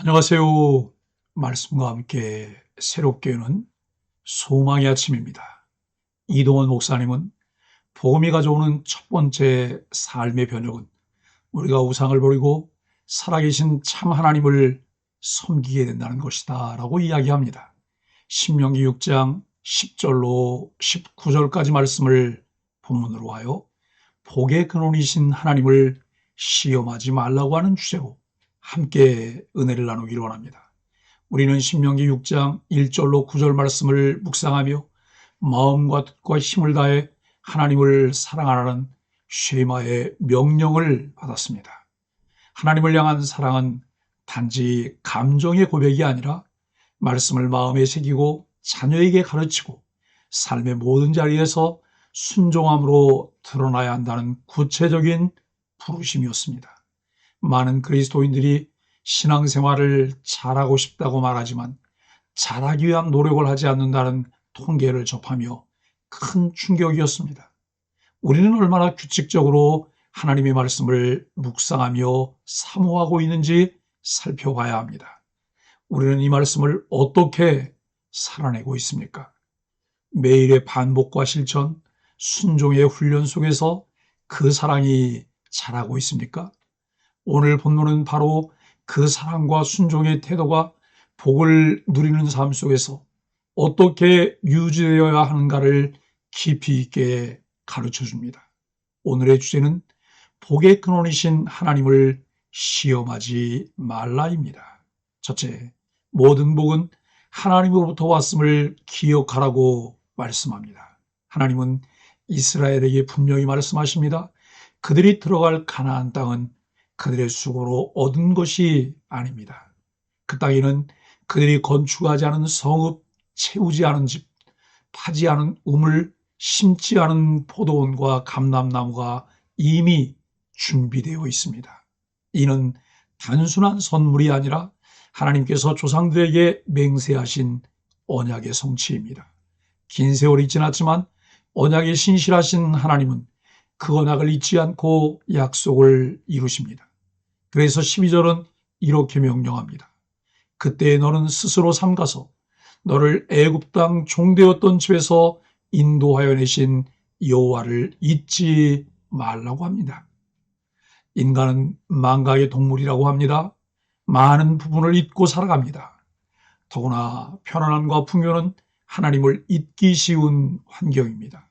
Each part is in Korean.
안녕하세요. 말씀과 함께 새롭게 여는 소망의 아침입니다. 이동원 목사님은 복음이 가져오는 첫 번째 삶의 변혁은 우리가 우상을 버리고 살아계신 참 하나님을 섬기게 된다는 것이다 라고 이야기합니다. 신명기 6장 10절로 19절까지 말씀을 본문으로 하여 복의 근원이신 하나님을 시험하지 말라고 하는 주제로 함께 은혜를 나누기를 원합니다. 우리는 신명기 6장 1절로 9절 말씀을 묵상하며 마음과 뜻과 힘을 다해 하나님을 사랑하라는 쉐마의 명령을 받았습니다. 하나님을 향한 사랑은 단지 감정의 고백이 아니라 말씀을 마음에 새기고 자녀에게 가르치고 삶의 모든 자리에서 순종함으로 드러나야 한다는 구체적인 부르심이었습니다. 많은 그리스도인들이 신앙생활을 잘하고 싶다고 말하지만 잘하기 위한 노력을 하지 않는다는 통계를 접하며 큰 충격이었습니다. 우리는 얼마나 규칙적으로 하나님의 말씀을 묵상하며 사모하고 있는지 살펴봐야 합니다. 우리는 이 말씀을 어떻게 살아내고 있습니까? 매일의 반복과 실천, 순종의 훈련 속에서 그 사랑이 자라고 있습니까? 오늘 본문은 바로 그 사랑과 순종의 태도가 복을 누리는 삶 속에서 어떻게 유지되어야 하는가를 깊이 있게 가르쳐 줍니다. 오늘의 주제는 복의 근원이신 하나님을 시험하지 말라입니다. 첫째, 모든 복은 하나님으로부터 왔음을 기억하라고 말씀합니다. 하나님은 이스라엘에게 분명히 말씀하십니다. 그들이 들어갈 가나안 땅은 그들의 수고로 얻은 것이 아닙니다. 그 땅에는 그들이 건축하지 않은 성읍, 채우지 않은 집, 파지 않은 우물, 심지 않은 포도원과 감람나무가 이미 준비되어 있습니다. 이는 단순한 선물이 아니라 하나님께서 조상들에게 맹세하신 언약의 성취입니다. 긴 세월이 지났지만 언약에 신실하신 하나님은 그 언약을 잊지 않고 약속을 이루십니다. 그래서 12절은 이렇게 명령합니다. 그때 너는 스스로 삼가서 너를 애굽 땅 종되었던 집에서 인도하여 내신 여호와를 잊지 말라고 합니다. 인간은 망각의 동물이라고 합니다. 많은 부분을 잊고 살아갑니다. 더구나 편안함과 풍요는 하나님을 잊기 쉬운 환경입니다.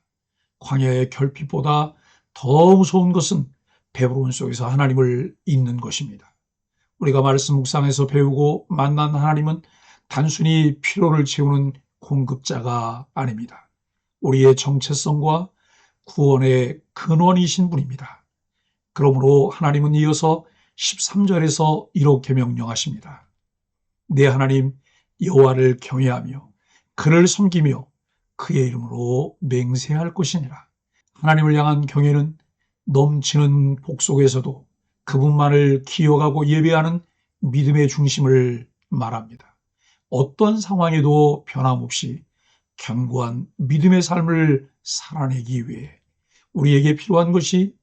광야의 결핍보다 더 무서운 것은 배부름 속에서 하나님을 잊는 것입니다. 우리가 말씀 묵상에서 배우고 만난 하나님은 단순히 필요를 채우는 공급자가 아닙니다. 우리의 정체성과 구원의 근원이신 분입니다. 그러므로 하나님은 이어서 13절에서 이렇게 명령하십니다. 내 하나님 여호와를 경외하며 그를 섬기며 그의 이름으로 맹세할 것이니라. 하나님을 향한 경외는 넘치는 복 속에서도 그분만을 기억하고 예배하는 믿음의 중심을 말합니다. 어떤 상황에도 변함없이 견고한 믿음의 삶을 살아내기 위해 우리에게 필요한 것이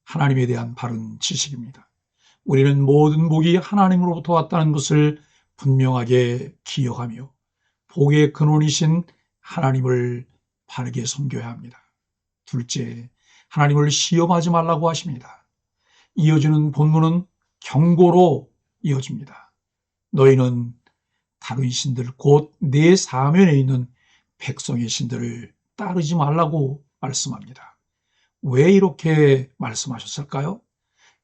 하나님에 대한 바른 지식입니다. 우리는 모든 복이 하나님으로부터 왔다는 것을 분명하게 기억하며 복의 근원이신 하나님을 바르게 섬겨야 합니다. 둘째, 하나님을 시험하지 말라고 하십니다. 이어지는 본문은 경고로 이어집니다. 너희는 다른 신들 곧 내 사면에 있는 백성의 신들을 따르지 말라고 말씀합니다. 왜 이렇게 말씀하셨을까요?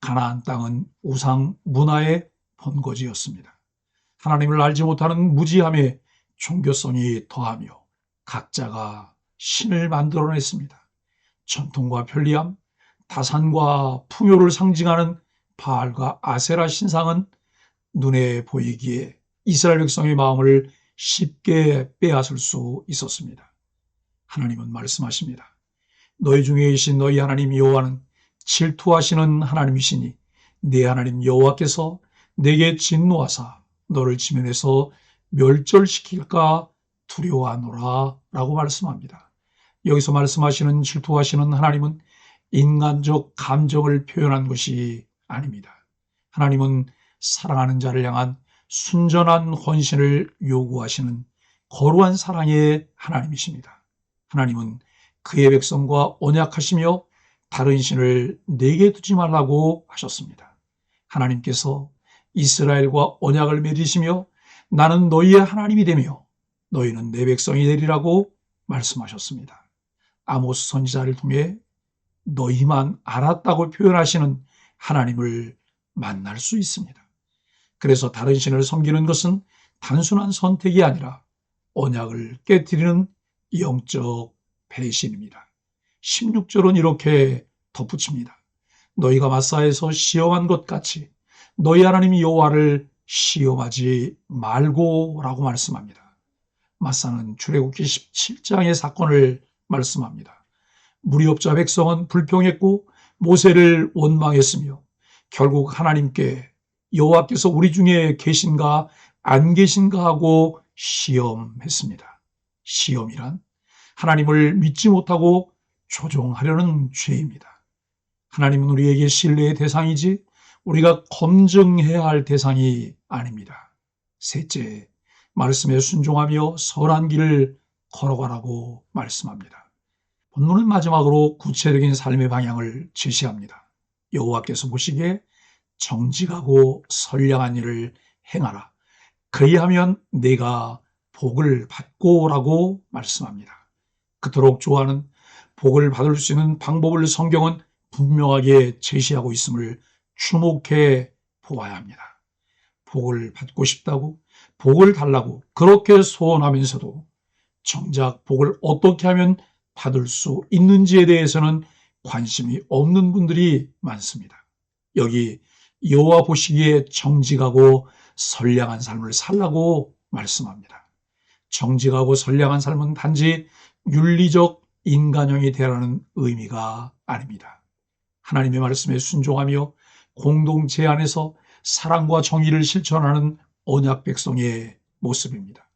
가나안 땅은 우상 문화의 본거지였습니다. 하나님을 알지 못하는 무지함에 종교성이 더하며 각자가 신을 만들어냈습니다. 전통과 편리함, 다산과 풍요를 상징하는 바알과 아세라 신상은 눈에 보이기에 이스라엘 백성의 마음을 쉽게 빼앗을 수 있었습니다. 하나님은 말씀하십니다. 너희 중에 계신 너희 하나님 여호와는 질투하시는 하나님이시니 네 하나님 여호와께서 내게 진노하사 너를 지면에서 멸절시킬까 두려워하노라 라고 말씀합니다. 여기서 말씀하시는 질투하시는 하나님은 인간적 감정을 표현한 것이 아닙니다. 하나님은 사랑하는 자를 향한 순전한 헌신을 요구하시는 거룩한 사랑의 하나님이십니다. 하나님은 그의 백성과 언약하시며 다른 신을 내게 두지 말라고 하셨습니다. 하나님께서 이스라엘과 언약을 맺으시며 나는 너희의 하나님이 되며 너희는 내 백성이 되리라고 말씀하셨습니다. 아모스 선지자를 통해 너희만 알았다고 표현하시는 하나님을 만날 수 있습니다. 그래서 다른 신을 섬기는 것은 단순한 선택이 아니라 언약을 깨뜨리는 영적 배신입니다. 16절은 이렇게 덧붙입니다. 너희가 마사에서 시험한 것 같이 너희 하나님 여호와를 시험하지 말고 라고 말씀합니다. 마사는 출애굽기 17장의 사건을 말씀합니다. 무리업자 백성은 불평했고 모세를 원망했으며 결국 하나님께 여호와께서 우리 중에 계신가 안 계신가 하고 시험했습니다. 시험이란 하나님을 믿지 못하고 조종하려는 죄입니다. 하나님은 우리에게 신뢰의 대상이지 우리가 검증해야 할 대상이 아닙니다. 셋째, 말씀에 순종하며 선한 길을 걸어가라고 말씀합니다. 본문은 마지막으로 구체적인 삶의 방향을 제시합니다. 여호와께서 보시기에 정직하고 선량한 일을 행하라. 그리하면 내가 복을 받고라고 말씀합니다. 그토록 좋아하는 복을 받을 수 있는 방법을 성경은 분명하게 제시하고 있음을 주목해 보아야 합니다. 복을 받고 싶다고, 복을 달라고 그렇게 소원하면서도 정작 복을 어떻게 하면 받을 수 있는지에 대해서는 관심이 없는 분들이 많습니다. 여기 여호와 보시기에 정직하고 선량한 삶을 살라고 말씀합니다. 정직하고 선량한 삶은 단지 윤리적 인간형이 되라는 의미가 아닙니다. 하나님의 말씀에 순종하며 공동체 안에서 사랑과 정의를 실천하는 언약 백성의 모습입니다.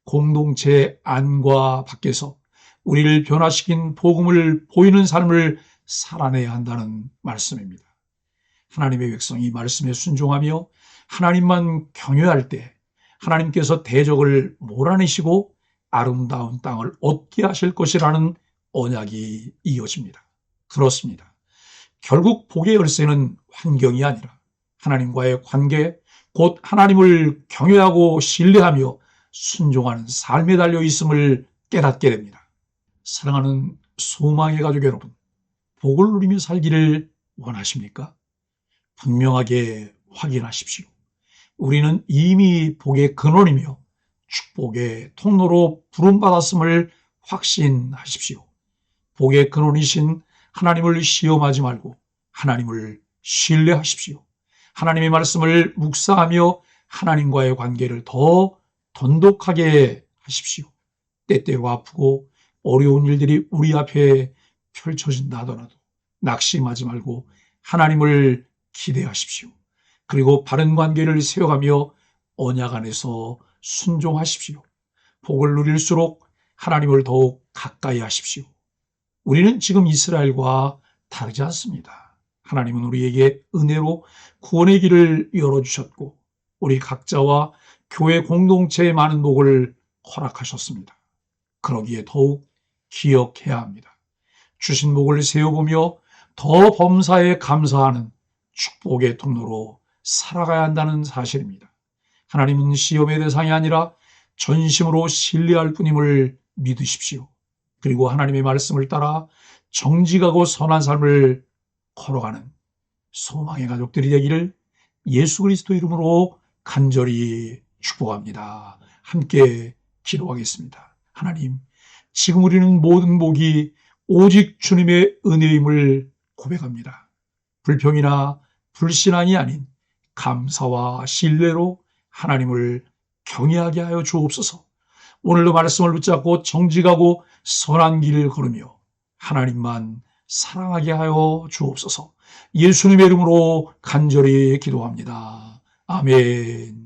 공동체 안과 밖에서 우리를 변화시킨 복음을 보이는 삶을 살아내야 한다는 말씀입니다. 하나님의 백성이 말씀에 순종하며 하나님만 경외할 때 하나님께서 대적을 몰아내시고 아름다운 땅을 얻게 하실 것이라는 언약이 이어집니다. 그렇습니다. 결국 복의 열쇠는 환경이 아니라 하나님과의 관계, 곧 하나님을 경외하고 신뢰하며 순종하는 삶에 달려 있음을 깨닫게 됩니다. 사랑하는 소망의 가족 여러분, 복을 누리며 살기를 원하십니까? 분명하게 확인하십시오. 우리는 이미 복의 근원이며 축복의 통로로 부름받았음을 확신하십시오. 복의 근원이신 하나님을 시험하지 말고 하나님을 신뢰하십시오. 하나님의 말씀을 묵상하며 하나님과의 관계를 더 돈독하게 하십시오. 때때로 아프고 어려운 일들이 우리 앞에 펼쳐진다 하더라도 낙심하지 말고 하나님을 기대하십시오. 그리고 바른 관계를 세워가며 언약 안에서 순종하십시오. 복을 누릴수록 하나님을 더욱 가까이 하십시오. 우리는 지금 이스라엘과 다르지 않습니다. 하나님은 우리에게 은혜로 구원의 길을 열어주셨고 우리 각자와 교회 공동체의 많은 복을 허락하셨습니다. 그러기에 더욱 기억해야 합니다. 주신 복을 세워보며 더 범사에 감사하는 축복의 통로로 살아가야 한다는 사실입니다. 하나님은 시험의 대상이 아니라 전심으로 신뢰할 뿐임을 믿으십시오. 그리고 하나님의 말씀을 따라 정직하고 선한 삶을 걸어가는 소망의 가족들이 되기를 예수 그리스도 이름으로 간절히 축복합니다. 함께 기도하겠습니다. 하나님, 지금 우리는 모든 복이 오직 주님의 은혜임을 고백합니다. 불평이나 불신앙이 아닌 감사와 신뢰로 하나님을 경외하게 하여 주옵소서. 오늘도 말씀을 붙잡고 정직하고 선한 길을 걸으며 하나님만 사랑하게 하여 주옵소서. 예수님의 이름으로 간절히 기도합니다. 아멘.